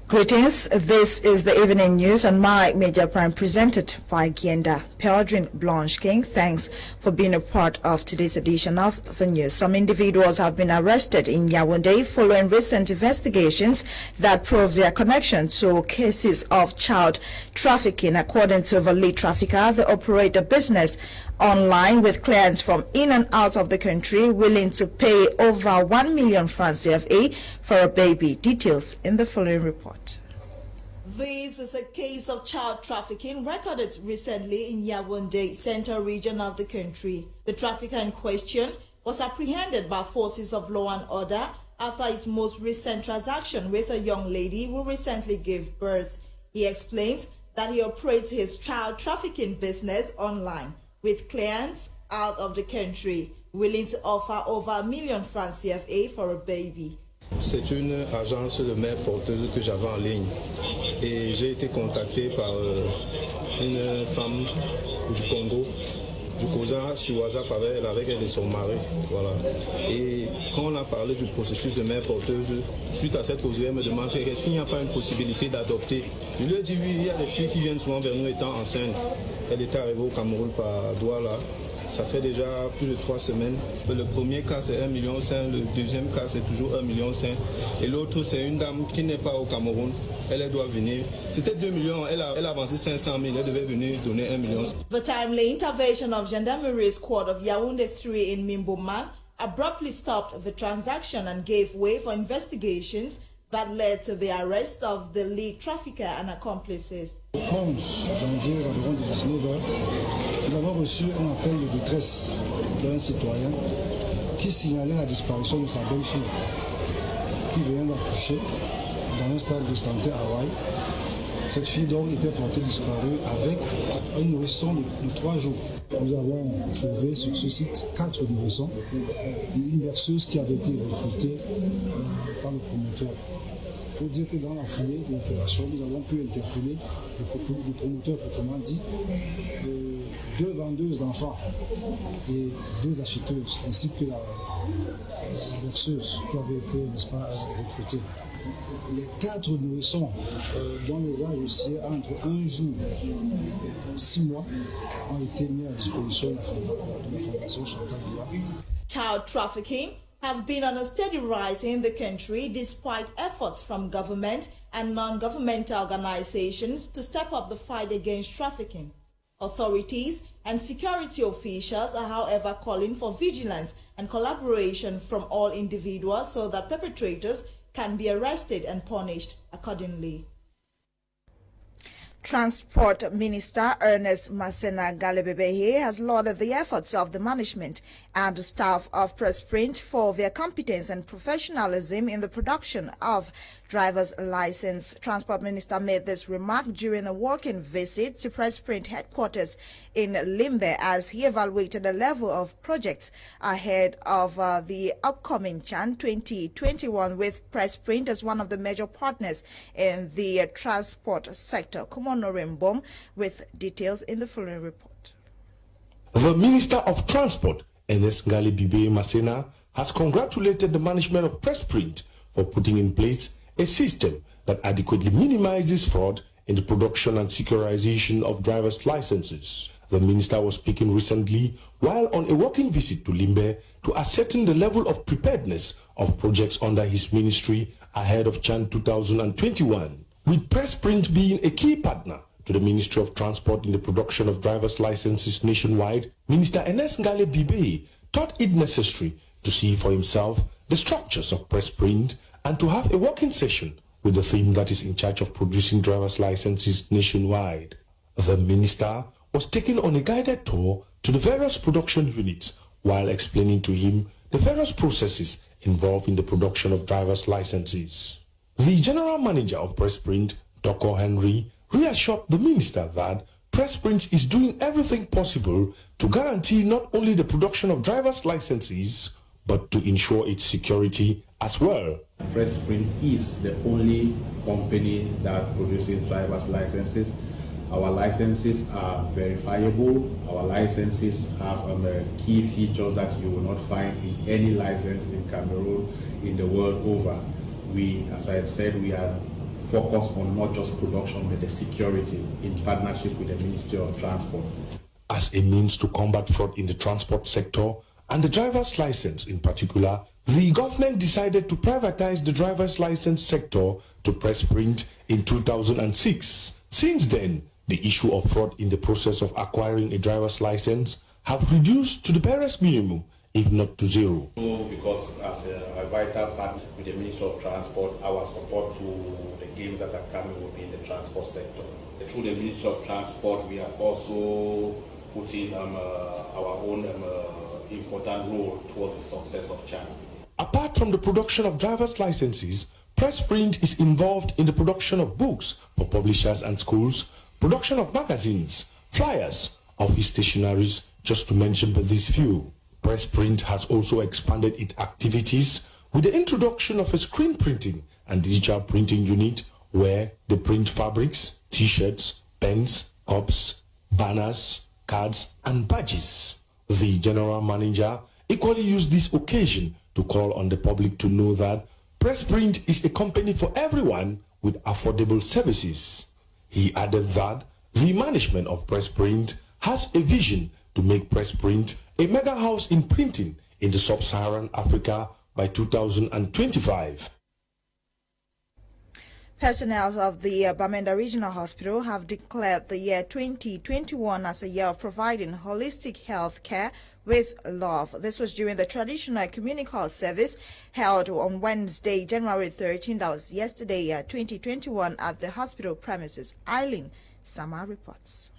Greetings, this is the evening news on my Media Prime presented by Gienda PELDRINE Blanche King. Thanks for being a part of today's edition of the news. Some individuals have been arrested in Yaoundé following recent investigations that prove their connection to cases of child trafficking. According to the lead trafficker, they operate a business online with clients from in and out of the country willing to pay over 1 million francs CFA for a baby. Details in the following report. This is a case of child trafficking recorded recently in Yaoundé, central region of the country. The trafficker in question was apprehended by forces of law and order after his most recent transaction with a young lady who recently gave birth. He explains that he operates his child trafficking business online with clients out of the country willing to offer over 1 million francs CFA for a baby. C'est une agence de mère porteuse que j'avais en ligne et j'ai été contacté par une femme du Congo. Je causais sur WhatsApp avec elle et son mari. Voilà. Et quand on a parlé du processus de mère porteuse, suite à cette causerie, elle me demande est-ce qu'il n'y a pas une possibilité d'adopter. Je lui ai dit oui, il y a des filles qui viennent souvent vers nous étant enceintes. Elle était arrivée au Cameroun par Douala. Ça fait déjà plus de 3 semaines. Le premier cas c'est 1,5 million, le deuxième cas c'est toujours 1,5 million. Et l'autre c'est une dame qui n'est pas au Cameroun. Elle doit venir. C'était 2 millions, elle a avancé 500 000, elle devait venir donner 1 million. The timely intervention of Gendarmerie Squad of Yaoundé 3 in Mimboman abruptly stopped the transaction and gave way for investigations that led to the arrest of the lead trafficker and accomplices. Le 11 janvier, aux environs de 19h, nous avons reçu un appel de détresse d'un citoyen qui signalait la disparition de sa belle-fille qui venait d'accoucher dans un centre de santé à Hawaï. Cette fille donc était portée disparue avec un nourrisson de 3 jours. Nous avons trouvé sur ce site 4 nourrissons et une berceuse qui avait été recrutée par le promoteur. Il faut dire que dans la foulée de l'opération, nous avons pu interpeller le promoteur proprement dit, 2 vendeuses d'enfants et 2 acheteuses, ainsi que la berceuse qui avait été, n'est-ce pas, recrutée. Les 4 nourrissons, dont les âges oscillaient entre 1 jour et 6 mois, ont été mis à disposition de la Fondation Chantal Bia. Child trafficking has been on a steady rise in the country despite efforts from government and non-governmental organizations to step up the fight against trafficking. Authorities and security officials are, however, calling for vigilance and collaboration from all individuals so that perpetrators can be arrested and punished accordingly. Transport Minister Ernest Masena Galebebehe has lauded the efforts of the management and the staff of Pressprint for their competence and professionalism in the production of driver's license. Transport Minister made this remark during a working visit to Pressprint headquarters in Limbe as he evaluated the level of projects ahead of the upcoming Chan 2021 with Pressprint as one of the major partners in the transport sector. Norembom with details in the following report. The Minister of Transport, Ernest Galebebehe Masena, has congratulated the management of Pressprint for putting in place a system that adequately minimizes fraud in the production and securitization of driver's licenses. The minister was speaking recently while on a working visit to Limbe to ascertain the level of preparedness of projects under his ministry ahead of Chan 2021. With Pressprint being a key partner to the Ministry of Transport in the production of driver's licenses nationwide, Minister Ernest Galebebehe thought it necessary to see for himself the structures of Pressprint and to have a working session with the team that is in charge of producing driver's licenses nationwide. The minister was taken on a guided tour to the various production units while explaining to him the various processes involved in the production of driver's licenses. The general manager of Pressprint, Dr. Henry, reassured the minister that Pressprint is doing everything possible to guarantee not only the production of driver's licenses, but to ensure its security as well. Pressprint is the only company that produces driver's licenses. Our licenses are verifiable. Our licenses have key features that you will not find in any license in Cameroon, in the world over. We, as I said, we are focus on not just production but the security in partnership with the Ministry of Transport. As a means to combat fraud in the transport sector and the driver's license in particular, the government decided to privatize the driver's license sector to press print in 2006. Since then, the issue of fraud in the process of acquiring a driver's license have reduced to the barest minimum, if not to zero. Because as a vital part with the Ministry of Transport, our support to the gains that are coming will be in the transport sector. Through the Ministry of Transport, we have also put in our own important role towards the success of China. Apart from the production of driver's licenses, Press Print is involved in the production of books for publishers and schools, production of magazines, flyers, office stationaries, just to mention but these few. Press Print has also expanded its activities with the introduction of a screen printing and digital printing unit where they print fabrics, t-shirts, pens, cups, banners, cards and badges. The general manager equally used this occasion to call on the public to know that Press Print is a company for everyone with affordable services. He added that the management of Press Print has a vision to make Press Print a mega house in printing in the sub-Saharan Africa by 2025. Personnel of the Bamenda Regional Hospital have declared the year 2021 as a year of providing holistic health care with love. This was during the traditional communal service held on Wednesday, January 13, that was yesterday, 2021, at the hospital premises. Eileen Sama reports.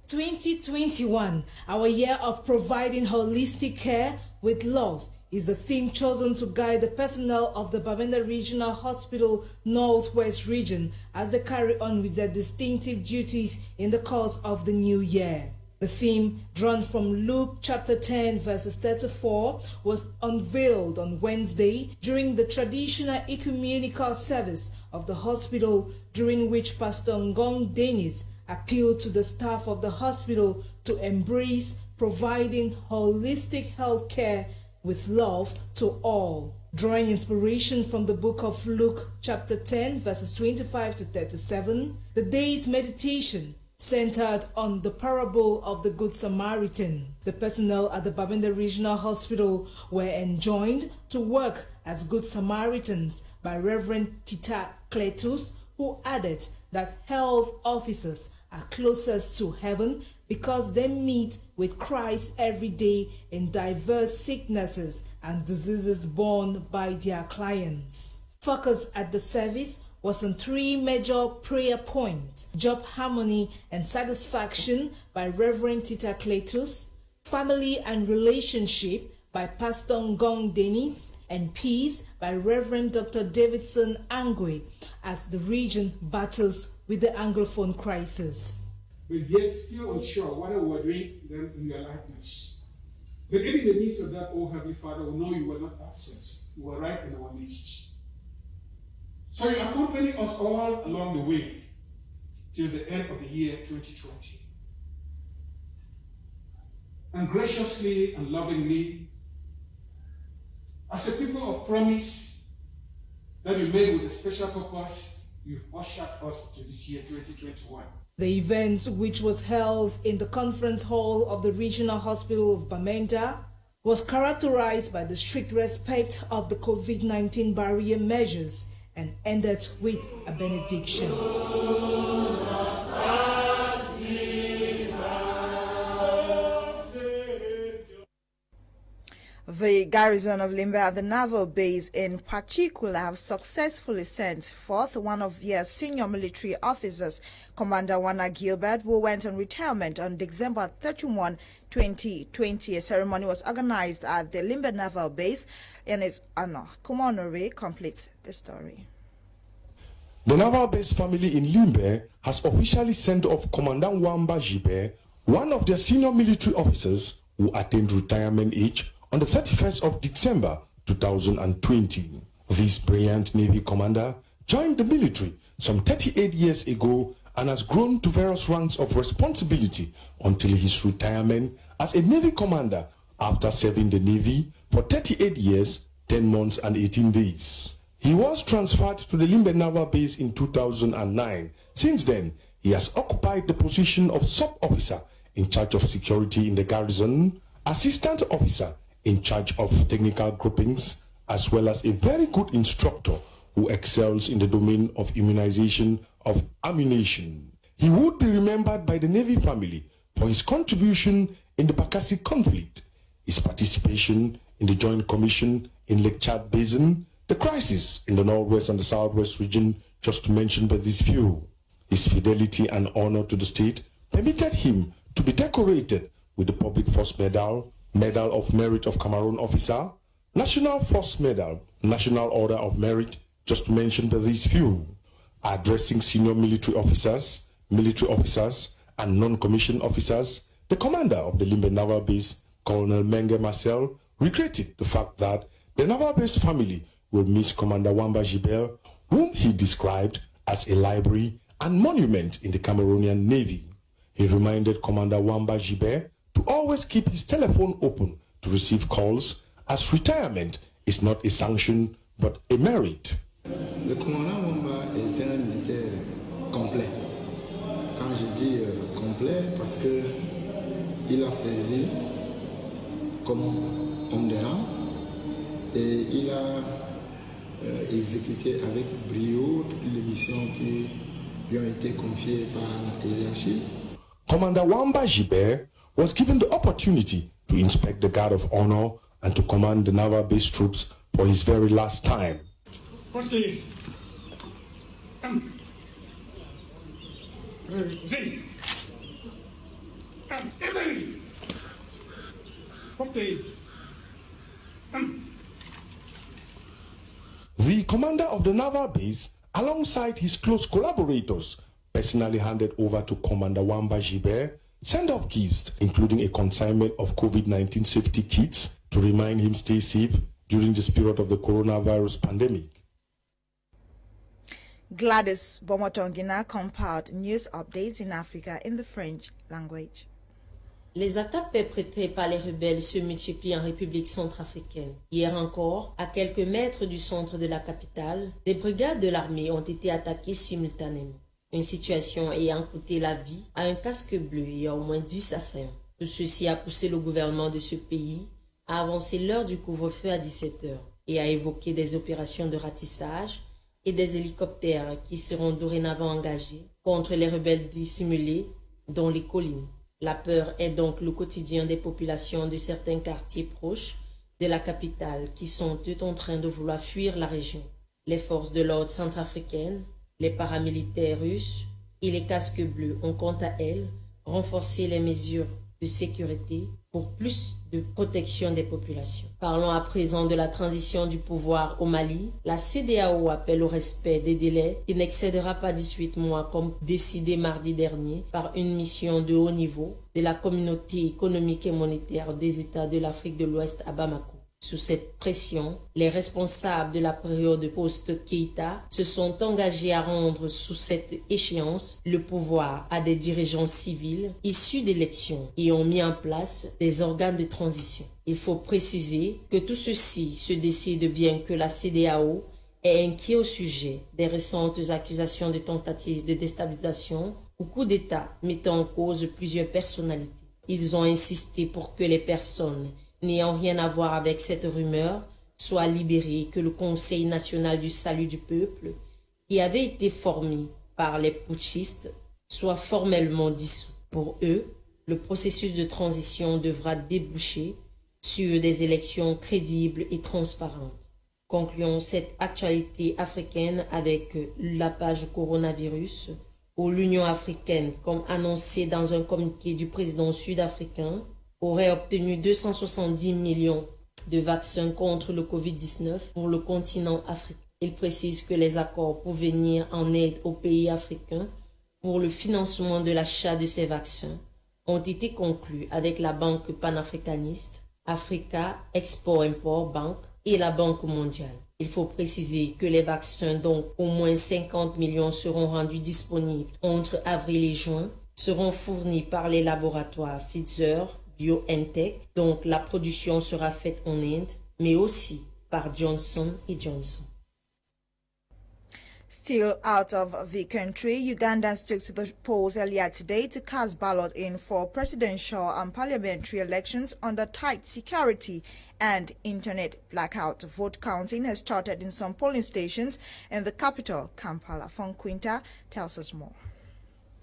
2021, our year of providing holistic care with love, is the theme chosen to guide the personnel of the Bamenda Regional Hospital Northwest Region as they carry on with their distinctive duties in the course of the new year. The theme, drawn from Luke chapter 10 verses 34, was unveiled on Wednesday during the traditional ecumenical service of the hospital, during which Pastor Ngong Dennis appealed to the staff of the hospital to embrace providing holistic health care with love to all. Drawing inspiration from the book of Luke chapter 10 verses 25 to 37, the day's meditation centered on the parable of the Good Samaritan. The personnel at the Bamenda Regional Hospital were enjoined to work as Good Samaritans by Reverend Tita Cletus, who added that health officers are closest to heaven because they meet with Christ every day in diverse sicknesses and diseases borne by their clients. Focus at the service was on three major prayer points: job harmony and satisfaction by Reverend Tita Cletus, family and relationship by Pastor Ngong Dennis, and peace by Reverend Dr. Davidson Angwe as the region battles with the Anglophone crisis. But yet still unsure whether we are doing them in your likeness. But even in the midst of that, oh Heavenly Father, we know you were not absent. You were right in our midst. So you accompany us all along the way till the end of the year 2020. And graciously and lovingly, as a people of promise that you made with a special purpose, you ushered us to this year 2021. The event, which was held in the conference hall of the Regional Hospital of Bamenda, was characterized by the strict respect of the COVID-19 barrier measures and ended with a benediction. The garrison of Limbe at the naval base in particular have successfully sent forth one of their senior military officers, Commander Wana Gilbert, who went on retirement on December 31, 2020. A ceremony was organized at the Limbe naval base in his honor. Kumonore completes the story. The naval base family in Limbe has officially sent off Commandant Wamba Jibe, one of their senior military officers who attained retirement age on the 31st of December 2020. This brilliant Navy commander joined the military some 38 years ago and has grown to various ranks of responsibility until his retirement as a Navy commander after serving the Navy for 38 years, 10 months and 18 days. He was transferred to the Limbe Naval Base in 2009. Since then, he has occupied the position of sub-officer in charge of security in the garrison, assistant officer in charge of technical groupings, as well as a very good instructor who excels in the domain of immunization of ammunition. He would be remembered by the Navy family for his contribution in the Bakassi conflict, his participation in the Joint Commission in Lake Chad Basin, the crisis in the Northwest and the Southwest region, just to mention but these few. His fidelity and honor to the state permitted him to be decorated with the Public Force Medal, Medal of Merit of Cameroon Officer, National Force Medal, National Order of Merit, just to mention but these few. Addressing senior military officers, and non-commissioned officers, the commander of the Limbe Naval Base, Colonel Menge Marcel, regretted the fact that the Naval Base family will miss Commander Wamba Gilbert, whom he described as a library and monument in the Cameroonian Navy. He reminded Commander Wamba Gilbert to always keep his telephone open to receive calls, as retirement is not a sanction but a merit. Le commandant Wamba est un militaire complet. Quand je dis complet, parce que il a servi comme homme de rang et il a exécuté avec brio toutes les missions qui lui ont été confiées par la hiérarchie. Commander Wamba Gilbert was given the opportunity to inspect the Guard of Honor and to command the Naval Base troops for his very last time. The commander of the Naval Base, alongside his close collaborators, personally handed over to Commander Wamba Gilbert send-off gifts, including a consignment of COVID-19 safety kits to remind him stay safe during this period of the coronavirus pandemic. Gladys Bomotongina compiled news updates in Africa in the French language. Les attaques perpétrées par les rebelles se multiplient en République centrafricaine. Hier encore, à quelques mètres du centre de la capitale, des brigades de l'armée ont été attaquées simultanément. Une situation ayant coûté la vie à un casque bleu et à au moins 10 assaillants. Tout ceci a poussé le gouvernement de ce pays à avancer l'heure du couvre-feu à 17h et à évoquer des opérations de ratissage et des hélicoptères qui seront dorénavant engagés contre les rebelles dissimulés dans les collines. La peur est donc le quotidien des populations de certains quartiers proches de la capitale qui sont toutes en train de vouloir fuir la région. Les forces de l'ordre centrafricaines, les paramilitaires russes et les casques bleus ont quant à elles renforcé les mesures de sécurité pour plus de protection des populations. Parlons à présent de la transition du pouvoir au Mali. La CEDEAO appelle au respect des délais qui n'excédera pas 18 mois comme décidé mardi dernier par une mission de haut niveau de la communauté économique et monétaire des États de l'Afrique de l'Ouest à Bamako. Sous cette pression, les responsables de la période post-Keïta se sont engagés à rendre sous cette échéance le pouvoir à des dirigeants civils issus d'élections et ont mis en place des organes de transition. Il faut préciser que tout ceci se décide bien que la CEDEAO est inquiet au sujet des récentes accusations de tentatives de déstabilisation ou coup d'État mettant en cause plusieurs personnalités. Ils ont insisté pour que les personnes n'ayant rien à voir avec cette rumeur, soit libéré et que le Conseil national du salut du peuple, qui avait été formé par les putschistes, soit formellement dissous. Pour eux, le processus de transition devra déboucher sur des élections crédibles et transparentes. Concluons cette actualité africaine avec la page coronavirus, où l'Union africaine, comme annoncé dans un communiqué du président sud-africain, aurait obtenu 270 millions de vaccins contre le Covid-19 pour le continent africain. Il précise que les accords pour venir en aide aux pays africains pour le financement de l'achat de ces vaccins ont été conclus avec la Banque panafricaniste, Africa Export-Import Bank et la Banque mondiale. Il faut préciser que les vaccins, dont au moins 50 millions seront rendus disponibles entre avril et juin, seront fournis par les laboratoires Pfizer, BioNTech, donc la production sera faite en Inde, mais aussi par Johnson & Johnson. Still out of the country, Ugandans took to the polls earlier today to cast ballot in for presidential and parliamentary elections under tight security and internet blackout. Vote counting has started in some polling stations in the capital, Kampala. Fonquinta tells us more.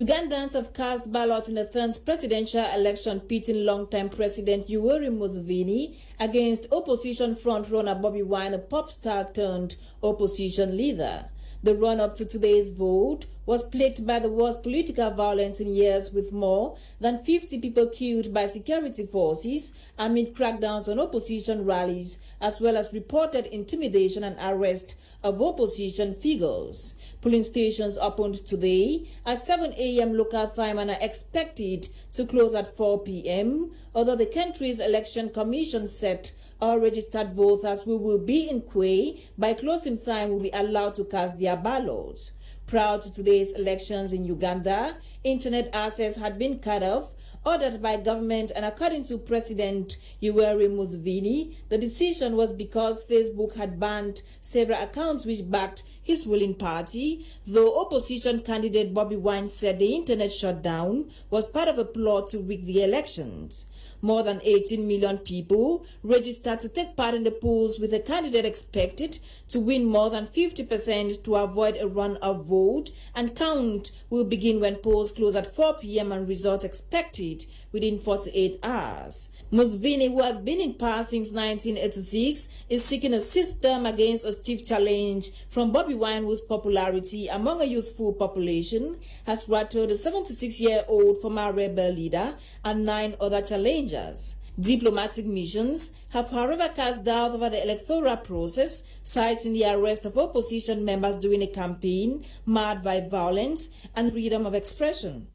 Ugandans have cast ballots in the third presidential election pitting long-time President Yoweri Museveni against opposition frontrunner Bobi Wine, a pop star turned opposition leader. The run-up to today's vote was plagued by the worst political violence in years, with more than 50 people killed by security forces amid crackdowns on opposition rallies, as well as reported intimidation and arrest of opposition figures. Polling stations opened today at 7 a.m. local time and are expected to close at 4 p.m., although the country's election commission said all registered voters who will be in queue by closing time will be allowed to cast their ballots. Prior to today's elections in Uganda, internet access had been cut off, ordered by government, and according to President Yoweri Museveni, the decision was because Facebook had banned several accounts which backed his ruling party, though opposition candidate Bobi Wine said the internet shutdown was part of a plot to rig the elections. More than 18 million people registered to take part in the polls, with a candidate expected to win more than 50% to avoid a run-off vote, and count will begin when polls close at 4 p.m. and results expected within 48 hours. Museveni, who has been in power since 1986, is seeking a sixth term against a stiff challenge from Bobi Wine, whose popularity among a youthful population has rattled the 76-year-old former rebel leader and 9 other challengers. Diplomatic missions have, however, cast doubt over the electoral process, citing the arrest of opposition members during a campaign marred by violence and freedom of expression.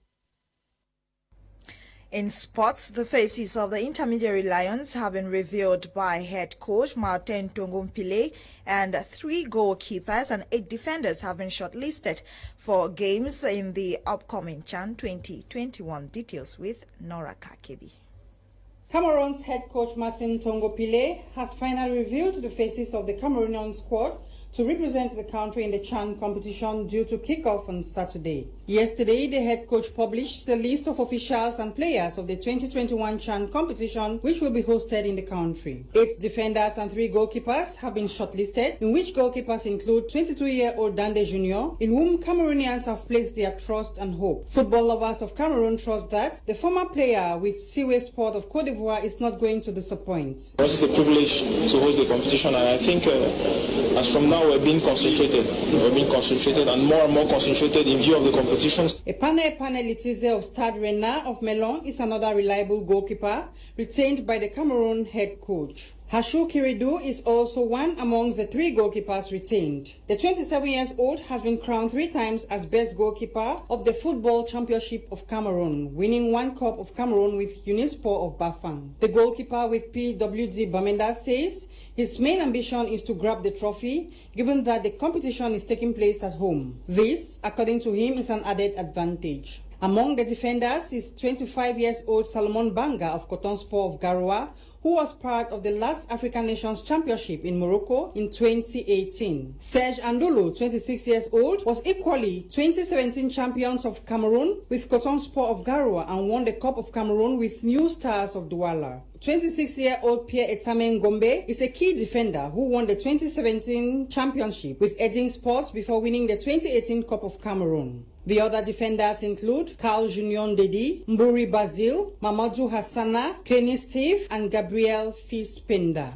In sports, the faces of the intermediary Lions have been revealed by head coach Martin Tungumpile, and 3 goalkeepers and 8 defenders have been shortlisted for games in the upcoming CHAN 2021. Details with Nora Kakebi. Cameroon's head coach Martin Tungumpile has finally revealed the faces of the Cameroonian squad to represent the country in the CHAN competition due to kick-off on Saturday. Yesterday, the head coach published the list of officials and players of the 2021 CHAN competition, which will be hosted in the country. 8 defenders and 3 goalkeepers have been shortlisted, in which goalkeepers include 22-year-old Dande Jr., in whom Cameroonians have placed their trust and hope. Football lovers of Cameroon trust that the former player with Siwe Sport of Cote d'Ivoire is not going to disappoint. It's a privilege to host the competition, and I think as from now, we're being concentrated and more concentrated in view of the competitions. Epane Litize of Stade Renard of Melon is another reliable goalkeeper retained by the Cameroon head coach. Hashu Kiridu is also one amongst the 3 goalkeepers retained. The 27-year-old has been crowned 3 times as best goalkeeper of the Football Championship of Cameroon, winning 1 Cup of Cameroon with Unisport of Bafang. The goalkeeper with PWD Bamenda says his main ambition is to grab the trophy, given that the competition is taking place at home. This, according to him, is an added advantage. Among the defenders is 25-year-old Salomon Banga of Coton Sport of Garoua, who was part of the last African Nations Championship in Morocco in 2018. Serge Andulu, 26 years old, was equally 2017 champions of Cameroon with Coton Sport of Garoua and won the Cup of Cameroon with New Stars of Douala. 26-year-old Pierre Etame Ngombe is a key defender who won the 2017 championship with Edin Sports before winning the 2018 Cup of Cameroon. The other defenders include Carl Junion Dedi, Mburi Basil, Mamadou Hassana, Kenny Steve, and Gabriel Fispenda.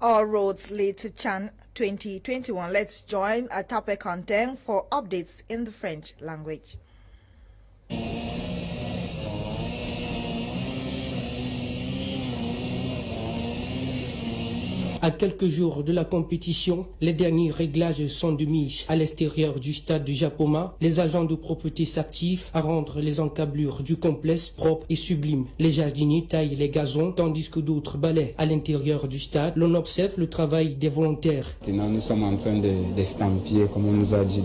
All roads lead to CHAN 2021. Let's join Atape Content for updates in the French language. À quelques jours de la compétition, les derniers réglages sont de mise. À l'extérieur du stade de Japoma, les agents de propreté s'activent à rendre les encablures du complexe propres et sublimes. Les jardiniers taillent les gazons, tandis que d'autres balayent. À l'intérieur du stade, l'on observe le travail des volontaires. Maintenant, nous sommes en train d'estampiller, comme on nous a dit,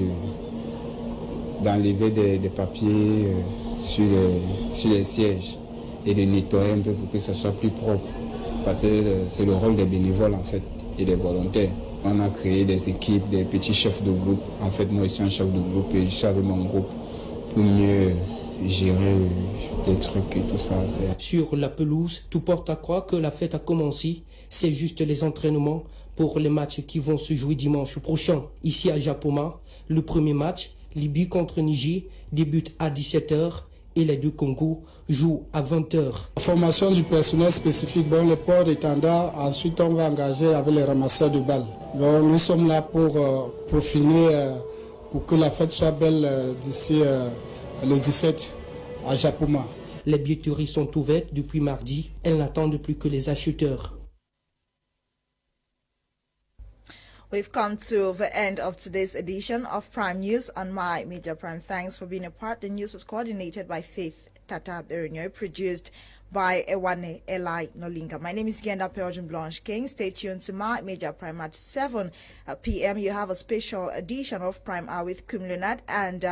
d'enlever des papiers sur les sièges et de nettoyer un peu pour que ça soit plus propre. Parce que c'est le rôle des bénévoles en fait et des volontaires. On a créé des équipes, des petits chefs de groupe. En fait, moi, je suis un chef de groupe et je suis avec mon groupe pour mieux gérer les trucs et tout ça. Sur la pelouse, tout porte à croire que la fête a commencé. C'est juste les entraînements pour les matchs qui vont se jouer dimanche prochain. Ici à Japoma, le premier match, Libye contre Niger, débute à 17h et les deux Congos jouent à 20h. Formation du personnel spécifique, bon, le port étendard, ensuite on va engager avec les ramasseurs de balles. Donc, nous sommes là pour finir, pour que la fête soit belle d'ici le 17 à Japoma. Les billetteries sont ouvertes depuis mardi. Elles n'attendent plus que les acheteurs. We've come to the end of today's edition of Prime News on My Media Prime. Thanks for being a part. The news was coordinated by Faith Tata Berinyo, produced by EWANE Eli Nolinga. My name is Genda Pelgian Blanche King. Stay tuned to My Media Prime at 7 p.m. You have a special edition of Prime Hour with Kum Lunat and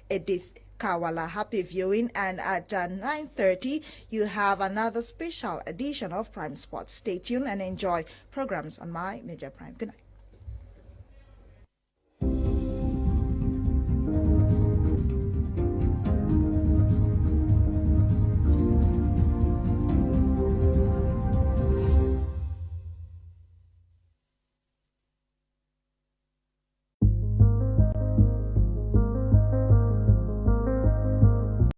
Edith Kawala. Happy viewing. And at 9:30 you have another special edition of Prime Sports. Stay tuned and enjoy programs on My Media Prime. Good night.